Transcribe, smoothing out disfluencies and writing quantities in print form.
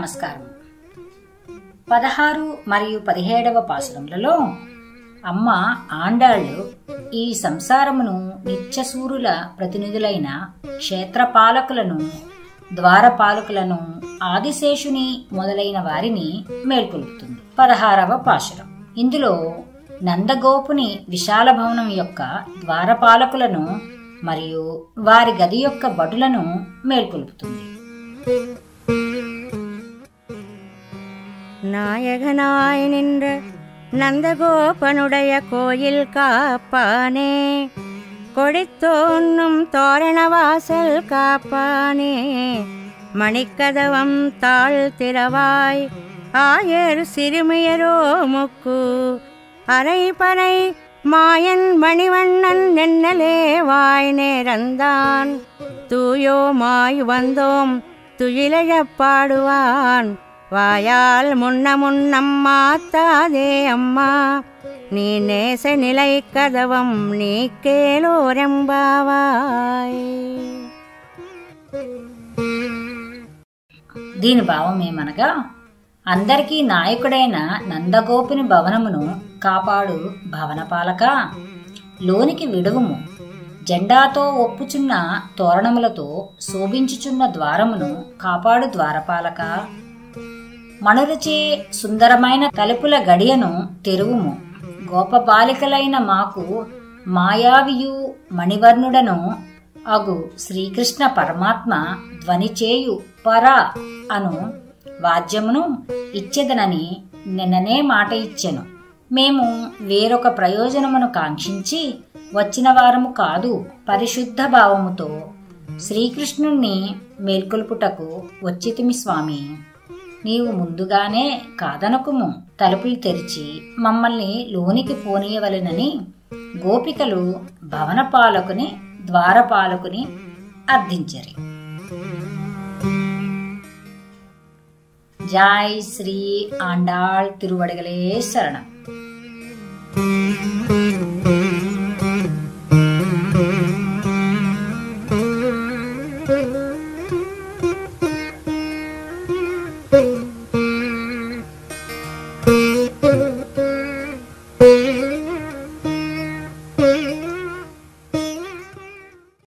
నమస్కారం. 16 మరియు 17వ పాసురములలో అమ్మ ఆండాళ్ళు ఈ సంసారమును నిత్యసూరుల ప్రతినిధులైన క్షేత్రపాలకులను, ద్వారపాలకులను, ఆదిశేషుని మొదలైన వారిని మేల్కొల్పుతుంది. 16వ పాసురం. ఇందులో నందగోపుని విశాల భవనం యొక్క ద్వారపాలకులను మరియు వారి గది యొక్క భటులను మేల్కొల్పుతుంది. நாயகனாய் நின்ற நந்தகோபனுடைய கோயில் காப்பானே, கொடித்தோன்னும் தோரணவாசல் காப்பானே, மணிக்கதவம் தாழ் திறவாய் ஆயர் சிறுமியரோ முக்கு, அரைப்பனை மாயன் மணிவண்ணன் நென்னலே வாய் நேரந்தான், தூயோமாய் வந்தோம் துயிலழப் பாடுவான், வாயால் முன்னம் மாத்தாதே அம்மா, நீ நேச நிலை கதவம் நீ కేలోరెంబావాయ్. దీని భావం ఏమనగా, అందరికీ నాయకుడైన నందగోపుని భవనమును కాపాడు భవనపాలక, లోనికి విడువుము, జెండాతో ఒప్పుచున్న తోరణములతో శోభించుచున్న ద్వారమును కాపాడు ద్వారపాలక, మణులచే సుందరమైన తలుపుల గడియను తెరువుము, గోపబాలికలైన మాకు మాయావియు మణివర్ణుడను అగు శ్రీకృష్ణ పరమాత్మ ధ్వనిచేయు పర అను వాద్యమును ఇచ్చెదనని నిన్ననే మాట ఇచ్చెను. మేము వేరొక ప్రయోజనమును కాంక్షించి వచ్చిన వారము కాదు, పరిశుద్ధ భావముతో శ్రీకృష్ణుణ్ణి మేల్కొల్పుటకు వచ్చితిమి స్వామి. నీవు ముందుగానే కాదనకుము, తలుపులు తెరిచి మమ్మల్ని లోనికి పోనీయవలెనని గోపికలు భవనపాలకుని, ద్వారపాలకుని అర్థించరి. జై శ్రీ ఆండాళ్ తిరువడిగలే శరణం.